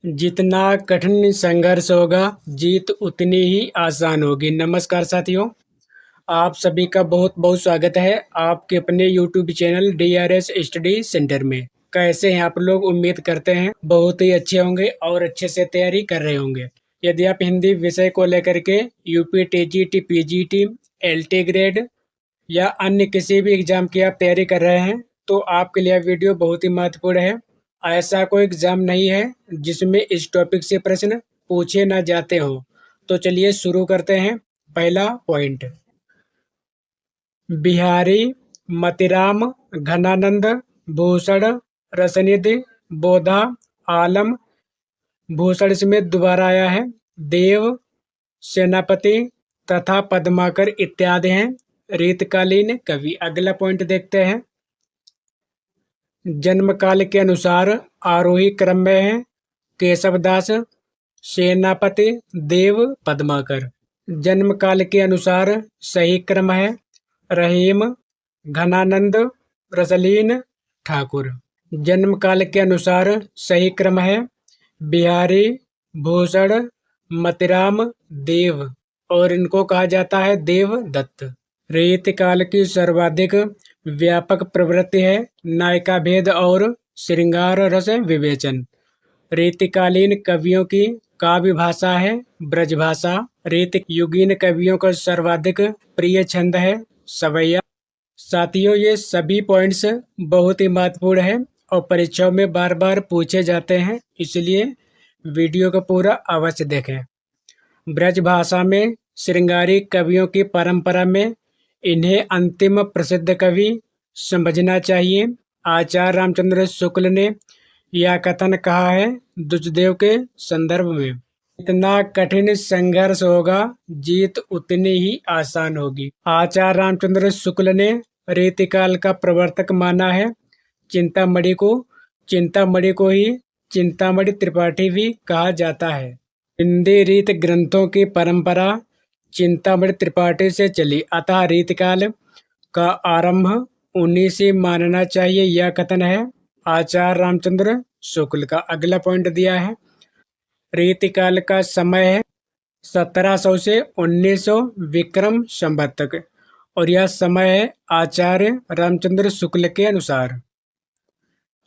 जितना कठिन संघर्ष होगा, जीत उतनी ही आसान होगी। नमस्कार साथियों, आप सभी का बहुत-बहुत स्वागत है आपके अपने YouTube channel DRS study centre में। कैसे हैं आप लोग? उम्मीद करते हैं बहुत ही अच्छे होंगे और अच्छे से तैयारी कर रहे होंगे। यदि आप हिंदी विषय को लेकर के UP TGT, PGT, LT grade या अन्य किसी भी एग्जाम की आप तैयारी कर रहे हैं, तो आपके लिए यह वीडियो बहुत ही महत्वपूर्ण है। ऐसा कोई एग्जाम नहीं है जिसमें इस टॉपिक से प्रश्न पूछे ना जाते हो। तो चलिए शुरू करते हैं। पहला पॉइंट, बिहारी, मतिराम, घनानंद, भूषण, रसनिधि, बोधा, आलम। भूषण इसमें दोबारा आया है। देव, सेनापति तथा पद्माकर इत्यादि हैं रीतकालीन कवि। अगला पॉइंट देखते हैं। जन्म काल के अनुसार आरोही क्रम में है केशवदास, सेनापति, देव, पद्माकर। जन्म काल के अनुसार सही क्रम है रहीम, घनानंद, रसलीन, ठाकुर। जन्म काल के अनुसार सही क्रम है बिहारी, भूषण, मतिराम, देव, और इनको कहा जाता है देवदत्त। रीतिकाल की सर्वाधिक व्यापक प्रवृत्ति है नायिका भेद और श्रृंगार रस विवेचन। रीतिकालीन कवियों की काव्य भाषा है ब्रजभाषा। रीति युगीन कवियों का सर्वाधिक प्रिय छंद है सवैया। साथियों, ये सभी पॉइंट्स बहुत ही महत्वपूर्ण है और परीक्षाओं में बार बार पूछे जाते हैं, इसलिए वीडियो को पूरा अवश्य देखें। ब्रज भाषा में श्रृंगारी कवियों की परंपरा में इन्हें अंतिम प्रसिद्ध कवि समझना चाहिए। आचार्य रामचंद्र शुक्ल ने यह कथन कहा है दुष्देव के संदर्भ में, इतना कठिन संघर्ष होगा, जीत उतनी ही आसान होगी। आचार्य रामचंद्र शुक्ल ने रीतिकाल का प्रवर्तक माना है चिंतामणि को। चिंतामणि को ही चिंतामणि त्रिपाठी भी कहा जाता है। हिंदी रीत ग्रंथों की परंपरा चिंतामणि त्रिपाठी से चली, अतः रीतिकाल का आरंभ उन्हीं से मानना चाहिए, यह कथन है आचार्य रामचंद्र शुक्ल का। अगला पॉइंट दिया है रीतिकाल का समय है 1700 से 1900 विक्रम संवत तक, और यह समय है आचार्य रामचंद्र शुक्ल के अनुसार।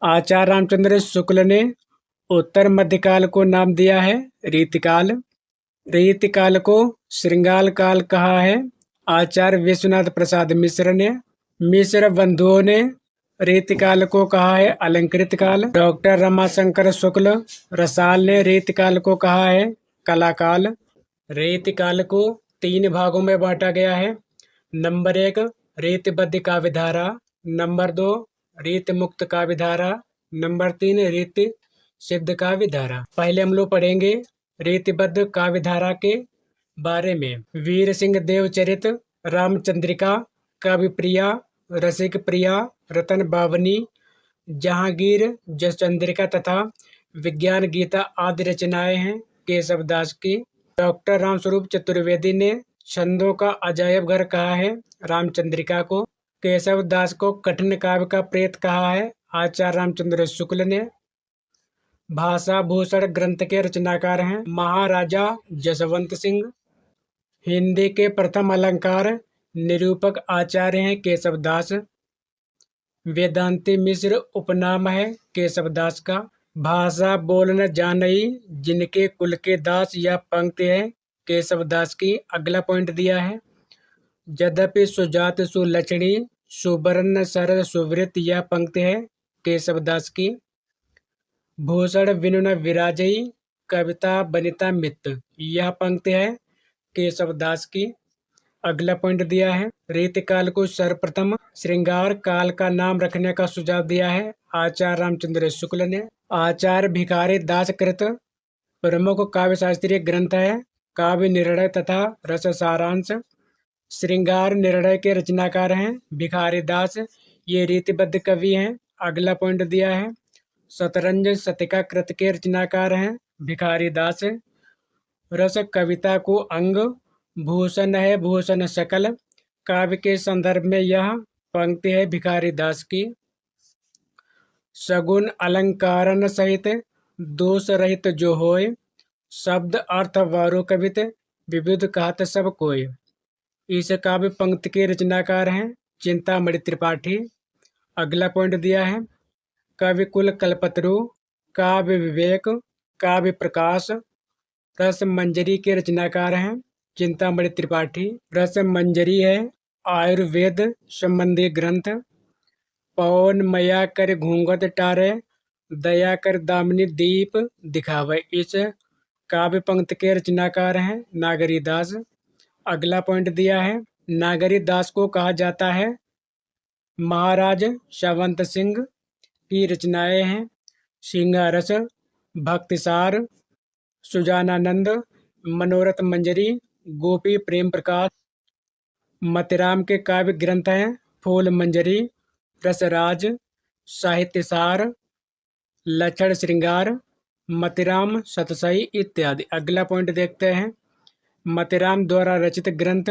आचार्य रामचंद्र शुक्ल ने उत्तर मध्यकाल को नाम दिया है रीतिकाल। रीतिकाल को श्रृंगार काल कहा है आचार्य विश्वनाथ प्रसाद मिश्र ने। मिश्र बंधुओं ने रीतिकाल को कहा है अलंकृत काल। डॉक्टर रमाशंकर शुक्ल रसाल ने रीतिकाल को कहा है कलाकाल। रीतिकाल को 3 भागों में बांटा गया है। नंबर 1 रीतिबद्ध काव्यधारा, नंबर 2 रीति मुक्त काव्यधारा, नंबर 3 रीति सिद्ध काव्यधारा। पहले हम लोग पढ़ेंगे रीतिबद्ध काव्यधारा के बारे में। वीर सिंह देवचरित, रामचंद्रिका, काव्यप्रिया, रसिक प्रिया, रतन बावनी, जहांगीर जसचंद्रिका तथा विज्ञान गीता आदि रचनाएं हैं केशवदास की। डॉक्टर रामस्वरूप चतुर्वेदी ने छंदों का अजायब घर कहा है रामचंद्रिका को। केशवदास को कठिन काव्य का प्रेत कहा है आचार्य रामचंद्र शुक्ल ने। भाषा भूषण ग्रंथ के रचनाकार हैं महाराजा जसवंत सिंह। हिंदी के प्रथम अलंकार निरूपक आचार्य हैं केशवदास। वेदांती मिश्र उपनाम है केशवदास का। भाषा बोल न जानई जिनके कुल के दास, यह पंक्ति है केशवदास की। अगला पॉइंट दिया है यद्यपि सुजात सुलक्षणी सुवर्ण सरल सुवृत, यह पंक्ति है केशवदास की। भूषण विनु न विराजई कविता बनिता मित्त, यह पंक्ति है केशवदास की। अगला पॉइंट दिया है रीतिकाल को सर्वप्रथम श्रृंगार काल का नाम रखने का सुझाव दिया है आचार्य रामचंद्र शुक्ल ने। आचार्य भिखारी दास कृत प्रमुख काव्य शास्त्रीय ग्रंथ है काव्य निर्णय तथा रस सारांश। श्रृंगार निर्णय के रचनाकार हैं भिखारी दास, ये रीतिबद्ध कवि हैं। अगला पॉइंट दिया है शतरंज शतिका कृत के रचनाकार हैं भिखारी दास। रस कविता को अंग भूषण है भूषण सकल, काव्य के संदर्भ में यह पंक्ति है भिखारी दास की। सगुण अलंकारन सहित दोष रहित जो होय, शब्द अर्थ वारो कवित, विविध कहत सब कोय। इस काव्य पंक्ति के रचनाकार हैं चिंतामणि त्रिपाठी। अगला पॉइंट दिया है कवि कुल कल्पतरु, काव्य विवेक, काव्य प्रकाश। रस मंजरी के रचनाकार हैं चिंतामणि त्रिपाठी। रस मंजरी है आयुर्वेद संबंधी ग्रंथ। पवन मया कर घूंघट टारे, दया कर दामिनी दीप दिखावे। इस काव्य पंक्ति के रचनाकार हैं नागरी दास। अगला पॉइंट दिया है नागरी दास को कहा जाता है महाराज शवंत सिंह की रचनाएं हैं सिंहारस, भक्तिसार, सुजानानंद, मनोरथ मंजरी, गोपी प्रेम प्रकाश। मतिराम के काव्य ग्रंथ हैं फूल मंजरी, रसराज, साहित्यसार, लक्षण श्रृंगार, मतिराम सतसई इत्यादि। अगला पॉइंट देखते हैं मतिराम द्वारा रचित ग्रंथ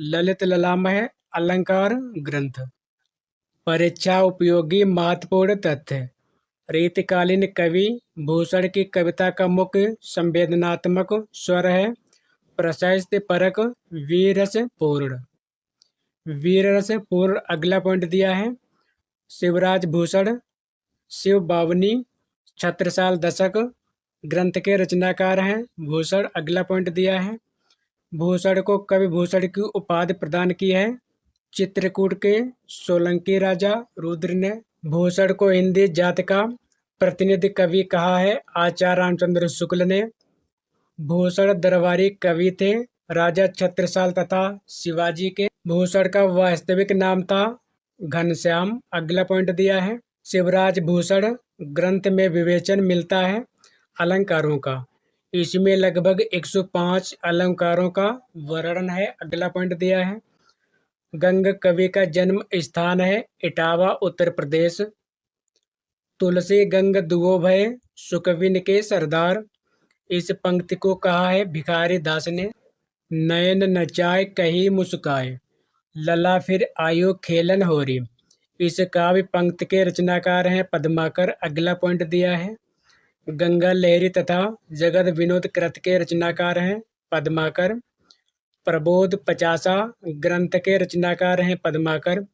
ललित ललामह अलंकार ग्रंथ। परीक्षा उपयोगी महत्वपूर्ण तथ्य। रीतिकालीन कवि भूषण की कविता का मुख्य संवेदनात्मक स्वर है प्रशस्त परक वीरस पूर्ण। वीररस पूर्ण। अगला पॉइंट दिया है शिवराज भूषण शिव बावनी छत्रसाल दशक ग्रंथ के रचनाकार हैं भूषण। अगला पॉइंट दिया है भूषण को कवि भूषण की उपाधि प्रदान की है चित्रकूट के सोलंकी राजा रुद्र ने। भूषण को हिंदी जाति का प्रतिनिधि कवि कहा है आचार्य रामचंद्र शुक्ल ने। भूषण दरबारी कवि थे राजा छत्रसाल तथा शिवाजी के। भूषण का वास्तविक नाम था घनश्याम। अगला पॉइंट दिया है शिवराज भूषण ग्रंथ में विवेचन मिलता है अलंकारों का। इसमें लगभग 105 अलंकारों का वर्णन है। अगला पॉइंट दिया है गंग कवि का जन्म स्थान है इटावा उत्तर प्रदेश। तुलसी गंग दुओ भय सुकविन के सरदार। इस पंक्ति को कहा है भिखारी दास ने। नयन नचाए कही मुस्काए, लला फिर आयो खेलन होरी। इस काव्य पंक्ति के रचनाकार हैं पद्माकर। अगला पॉइंट दिया है गंगा लहरी तथा जगत विनोद कृत के रचनाकार हैं पद्माकर। प्रबोध पचासा ग्रंथ के रचनाकार हैं पद्माकर।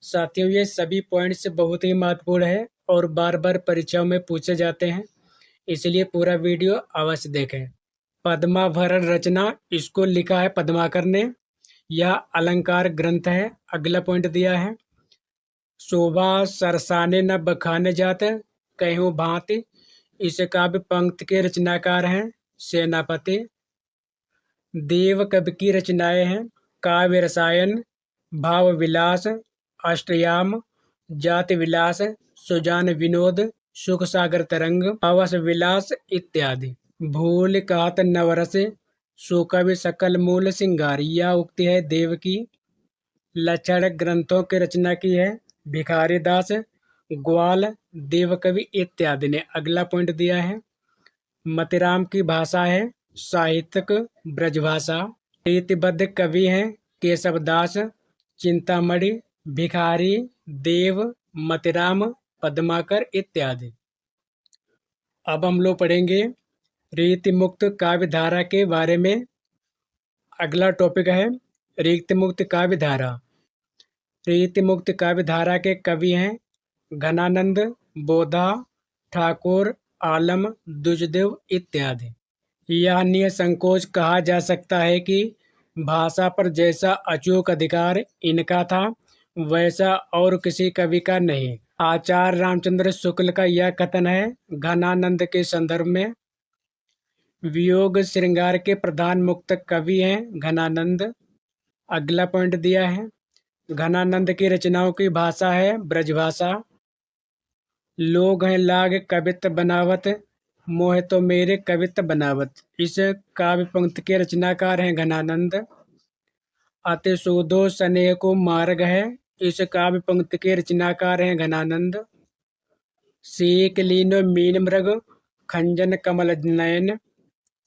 साथियों ये सभी पॉइंट्स बहुत ही महत्वपूर्ण है और बार बार परीक्षाओं में पूछे जाते हैं, इसलिए पूरा वीडियो अवश्य देखें। पद्माभरण रचना इसको लिखा है पद्माकर ने। यह अलंकार ग्रंथ है। अगला पॉइंट दिया है शोभा सरसाने न बखाने जात कहूँ भांति। इस काव्य पंक्ति के रचनाकार हैं सेनापति। देव कवि की रचनाएं हैं काव्य रसायन, भाव विलास, अष्टयाम, जाति विलास, सुजान विनोद, सुख सागर तरंग, अवस विलास इत्यादि। भूल कहत नवरस सुकवि सकल मूल सिंगार। यह उक्ति है देव की। लक्षण ग्रंथों की रचना की है भिखारी दास, ग्वाल, देवकवि इत्यादि ने। अगला पॉइंट दिया है मतिराम की भाषा है साहित्यक ब्रजभाषा। रीतिबद्ध कवि हैं केशवदास, चिंतामणि, भिखारी, देव, मतिराम, पद्माकर इत्यादि। अब हम लोग पढ़ेंगे रीति मुक्त काव्य धारा के बारे में। अगला टॉपिक है रीति मुक्त काव्य धारा। रीति मुक्त काव्य धारा के कवि हैं घनानंद, बोधा, ठाकुर, आलम, द्विजदेव इत्यादि। यह निसंकोच कहा जा सकता है कि भाषा पर जैसा अचूक अधिकार इनका था वैसा और किसी कवि का नहीं। आचार्य रामचंद्र शुक्ल का यह कथन है घनानंद के संदर्भ में। वियोग श्रृंगार के प्रधान मुक्त कवि हैं घनानंद। अगला पॉइंट दिया है घनानंद की रचनाओं की भाषा है ब्रजभाषा। लोग हैं लाग कवित्व बनावत, मोह तो मेरे कवित्व बनावत। इस काव्य पंक्ति के रचनाकार हैं घनानंद। अति सुधो स्नेह को मार्ग है। इस काव्य पंक्ति के रचनाकार हैं घनानंद। सेक लीनो मीन मृग खंजन कमल नयन,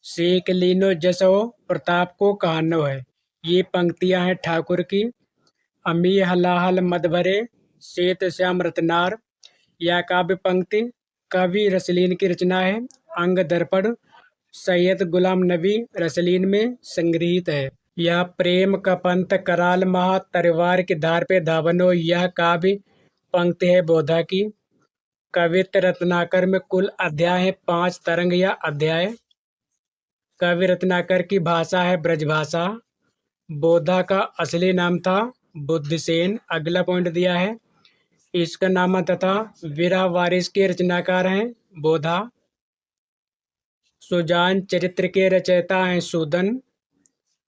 सेक लीनो जसो प्रताप को कहानो है। ये पंक्तियां हैं ठाकुर की। अमी हलाहल मद भरे श्वेत श्याम रतनार। यह काव्य पंक्ति कवि रसलीन की रचना है अंग दर्पण सैयद गुलाम नबी रसलीन में संग्रहित है। यह प्रेम का पंथ कराल महा तलवार की धार पे धावनो, यह काव्य पंक्ति है बोधा की। कवित्त रत्नाकर में कुल अध्याय है 5 तरंग या अध्याय। कवि रत्नाकर की भाषा है ब्रजभाषा। बोधा का असली नाम था बुद्धसेन। अगला पॉइंट दिया है, इसका नामा तथा विरह वारिस के रचनाकार हैं बोधा। सुजान चरित्र के रचयिता हैं सूदन।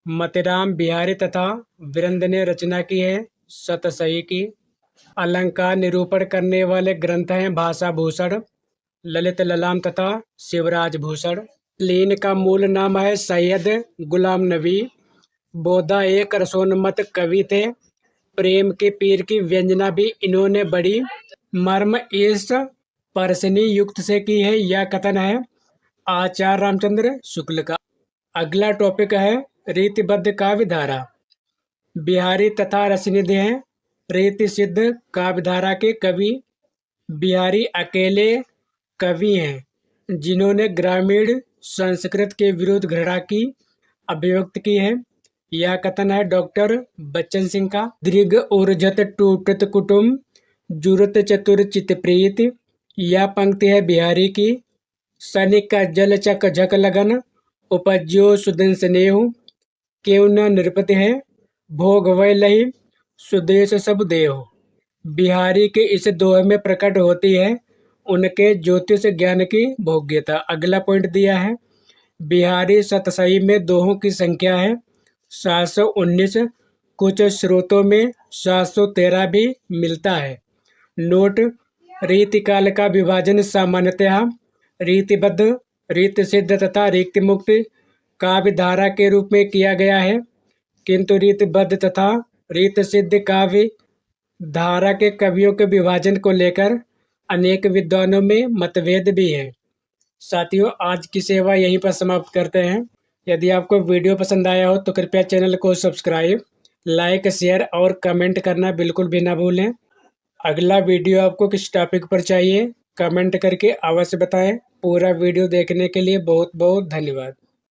मतिराम बिहारी तथा वीरेंद्र ने रचना की है सतसई की। अलंकार निरूपण करने वाले ग्रंथ हैं भाषा भूषण, ललित ललाम तथा शिवराज भूषण। लीन का मूल नाम है सैयद गुलाम नबी। बोधा एक रसोन्मत्त कवि थे। प्रेम के पीर की व्यंजना भी इन्होंने बड़ी मर्म इस परसनी युक्त से की है। यह कथन है आचार्य रामचंद्र शुक्ल का। अगला टॉपिक है रीतिबद्ध काव्यधारा। बिहारी तथा रसनिधि हैं रीति सिद्ध काव्यधारा के कवि। बिहारी अकेले कवि हैं जिन्होंने ग्रामीण संस्कृत के विरुद्ध घृणा की अभिव्यक्त की है। यह कथन है डॉक्टर बच्चन सिंह का। दृग उर्जत टूटत कुटुम जुरत चतुर चितप्रीत, यह पंक्ति है बिहारी की। सनिक का जल चक झक लगन उपज्यो सुदन स्नेहु, क्यों न नृपति है भोग वै लही सुदेश सब देहु। बिहारी के इस दोहे में प्रकट होती है उनके ज्योतिष ज्ञान की भोग्यता। अगला पॉइंट दिया है, बिहारी सतसई में दोहों की संख्या है 719। कुछ स्रोतों में 713 भी मिलता है। नोट, रीतिकाल का विभाजन सामान्यतः रीतिबद्ध, रीति सिद्ध तथा रीति मुक्त काव्यधारा के रूप में किया गया है, किंतु रीतिबद्ध तथा रीति सिद्ध काव्य धारा के कवियों के विभाजन को लेकर अनेक विद्वानों में मतभेद भी है। साथियों, आज की सेवा यहीं पर समाप्त करते हैं। यदि आपको वीडियो पसंद आया हो तो कृपया चैनल को सब्सक्राइब, लाइक, शेयर और कमेंट करना बिल्कुल भी ना भूलें। अगला वीडियो आपको किस टॉपिक पर चाहिए कमेंट करके अवश्य बताएं। पूरा वीडियो देखने के लिए बहुत बहुत धन्यवाद।